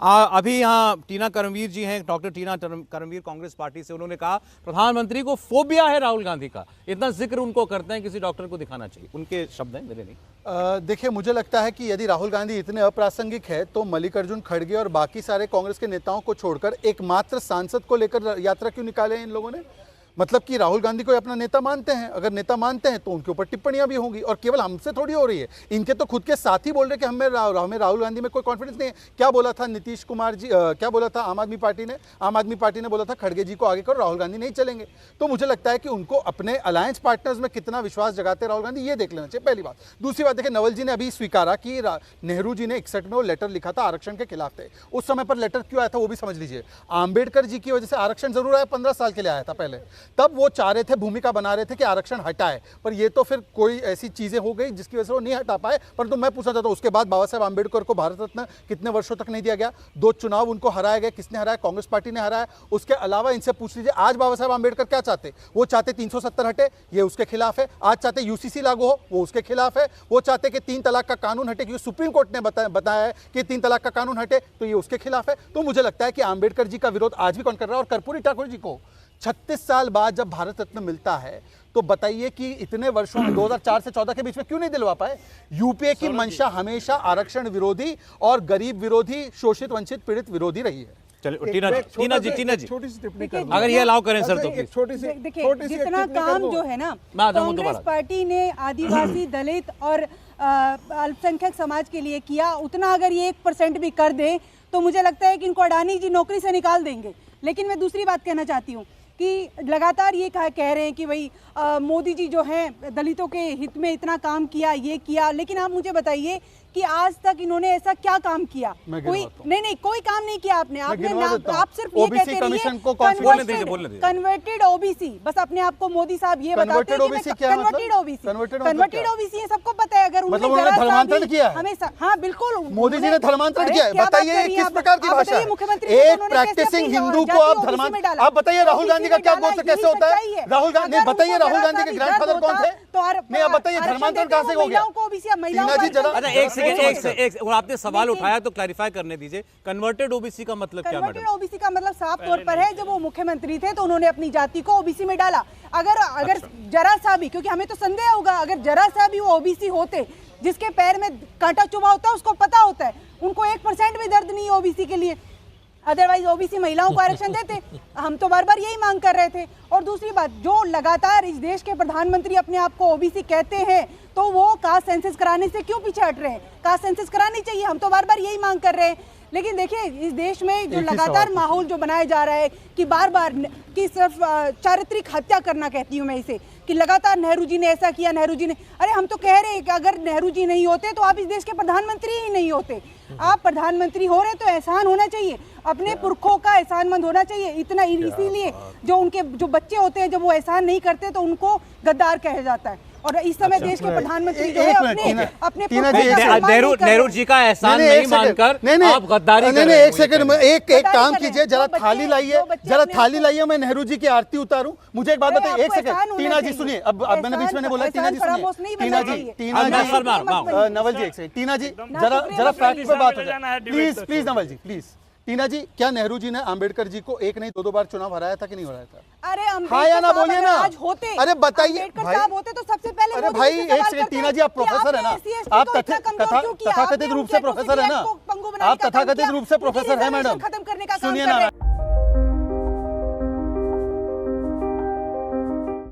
अभी यहाँ टीना करमवीर जी हैं, डॉक्टर टीना करमवीर कांग्रेस पार्टी से। उन्होंने कहा प्रधानमंत्री को फोबिया है राहुल गांधी का, इतना जिक्र उनको करते हैं किसी डॉक्टर को दिखाना चाहिए। उनके शब्द हैं, मेरे नहीं। देखिए, मुझे लगता है कि यदि राहुल गांधी इतने अप्रासंगिक है तो मल्लिकार्जुन खड़गे और बाकी सारे कांग्रेस के नेताओं को छोड़कर एकमात्र सांसद को लेकर यात्रा क्यों निकाले इन लोगों ने? मतलब कि राहुल गांधी को अपना नेता मानते हैं, अगर नेता मानते हैं तो उनके ऊपर टिप्पणियां भी होंगी, और केवल हमसे थोड़ी हो रही है। इनके तो खुद के साथी बोल रहे कि हमें राहुल गांधी में कोई कॉन्फिडेंस नहीं है। क्या बोला था नीतीश कुमार जी, क्या बोला था आम आदमी पार्टी ने बोला था खड़गे जी को आगे करो, राहुल गांधी नहीं चलेंगे। तो मुझे लगता है कि उनको अपने अलायंस पार्टनर्स में कितना विश्वास जगाते राहुल गांधी, ये देख लेना चाहिए, पहली बात। दूसरी बात, देखिए, नवल जी ने अभी स्वीकारा कि नेहरू जी ने 61 में वो लेटर लिखा था, आरक्षण के खिलाफ थे। उस समय पर लेटर क्यों आया था वो भी समझ लीजिए। आंबेडकर जी की वजह से आरक्षण जरूर आया, 15 साल के लिए आया था पहले, तब वो चाह रहे थे, भूमिका बना रहे थे कि आरक्षण हटाए, पर ये तो फिर कोई ऐसी चीजें हो गई जिसकी वजह से वो नहीं हटा पाए। परंतु मैं पूछना चाहता हूं, उसके बाद बाबा साहब आंबेडकर को भारत रत्न कितने वर्षों तक नहीं दिया गया? 2 चुनाव उनको हराया गया। किसने हराया? कांग्रेस पार्टी ने हराया। उसके अलावा इनसे पूछ लीजिए, आज बाबा साहब आंबेडकर क्या चाहते? वो चाहते 370 हटे, ये उसके खिलाफ है। आज चाहते यूसीसी लागू हो, वो उसके खिलाफ है। वो चाहते कि 3 तलाक का कानून हटे, क्योंकि सुप्रीम कोर्ट ने बताया है कि 3 तलाक का कानून हटे, तो ये उसके खिलाफ है। तो मुझे लगता है कि आंबेडकर जी का विरोध आज भी कौन कर रहा है? और कर्पूरी ठाकुर जी को 36 साल बाद जब भारत रत्न मिलता है तो बताइए कि इतने वर्षों में 2004 से 14 के बीच में क्यों नहीं दिलवा पाए? यूपीए की मंशा हमेशा आरक्षण विरोधी और गरीब विरोधी, शोषित वंचित पीड़ित विरोधी रही है। चलिए टीना जी छोटी सी टिप्पणी कर, अगर ये अलाउ करें सर तो एक छोटी सी जितना काम जो है ना कांग्रेस पार्टी ने आदिवासी, दलित और अल्पसंख्यक समाज के लिए किया, उतना अगर ये 1% भी कर दे तो मुझे लगता है कि इनको अडानी जी नौकरी से निकाल देंगे। लेकिन मैं दूसरी बात कहना चाहती हूँ कि लगातार ये कह रहे हैं कि भाई मोदी जी जो हैं दलितों के हित में इतना काम किया, ये किया, लेकिन आप मुझे बताइए कि आज तक इन्होंने ऐसा क्या काम किया? कोई काम नहीं किया आपने। आप सिर्फ ये कहते रहिए कन्वर्टेड ओबीसी, बस अपने आप को मोदी साहब ये बताते हैं कि कन्वर्टेड ओबीसी है, सबको पता है। अगर धर्मांतरण किया हमेशा, हाँ बिल्कुल, मोदी जी ने धर्मांतरण किया है। बताइए किस प्रकार की भाषा है? मुख्यमंत्री एक प्रैक्टिसिंग हिंदू को आप धर्मांतरण, आप बताइए राहुल गांधी का क्या गोत्र कैसे होता है? राहुल गांधी, बताइए राहुल गांधी के ग्रैंडफादर कौन थे? नहीं, आप बताइए धर्मांतरण कहां से हो गया? एक आपने सवाल उठाया तो क्लैरिफाई करने दीजिए। कन्वर्टेड ओबीसी का मतलब क्या? कन्वर्टेड ओबीसी का मतलब साफ तौर पर है, जब वो मुख्यमंत्री थे तो उन्होंने अपनी जाति को ओबीसी में डाला। अगर जरा सा भी, क्योंकि हमें तो संदेह होगा, अगर जरा सा भी वो ओबीसी होते, जिसके पैर में कांटा चुभा होता है उसको पता होता है, उनको 1% भी दर्द नहीं है ओबीसी के लिए, अदरवाइज ओबीसी महिलाओं को आरक्षण देते। हम तो बार बार यही मांग कर रहे थे। और दूसरी बात, जो लगातार इस देश के प्रधानमंत्री अपने आप को ओबीसी कहते हैं, तो वो कास्ट सेंसस कराने से क्यों पीछे हट रहे हैं? कास्ट सेंसस करानी चाहिए, हम तो बार बार यही मांग कर रहे हैं। लेकिन देखिए, इस देश में जो लगातार माहौल जो बनाया जा रहा है कि बार बार कि सिर्फ चारित्रिक हत्या करना कहती हूँ मैं इसे, कि लगातार नेहरू जी ने ऐसा किया, नेहरू जी ने, अरे हम तो कह रहे हैं कि अगर नेहरू जी नहीं होते तो आप इस देश के प्रधानमंत्री ही नहीं होते। आप प्रधानमंत्री हो रहे तो एहसान होना चाहिए, अपने पुरखों का एहसानमंद होना चाहिए। इतना इसीलिए जो उनके जो बच्चे होते हैं, जब वो एहसान नहीं करते तो उनको गद्दार कहा जाता है। और इस समय देश के प्रधानमंत्री जो है अपने नेहरू जी का एहसान नहीं मानकर आप गद्दारी कर रहे हैं। एक सेकंड में एक काम कीजिए, जरा थाली लाइए, मैं नेहरू जी की आरती उतारूं। मुझे एक बात बताइए, एक सेकंड टीना जी सुनिए, अब मैंने बीच में बोला, टीना जी सुनिए, टीना जी, नवल जी एक सेकंड, टीना जी जरा फैक्ट पे बात हो जाए प्लीज नवल जी प्लीज। टीना जी, क्या नेहरू जी ने आंबेडकर जी को 1 नहीं 2 बार चुनाव हराया था कि नहीं हराया था? अरे हाँ या ना बोलिए ना। अरे बताइए भाई, होते तो सबसे पहले, अरे भाई एक सेकंड, टीना जी आप प्रोफेसर है ना, आप तथाकथित रूप से प्रोफेसर है ना, आप तथाकथित रूप से प्रोफेसर है मैडम, सुनिए ना।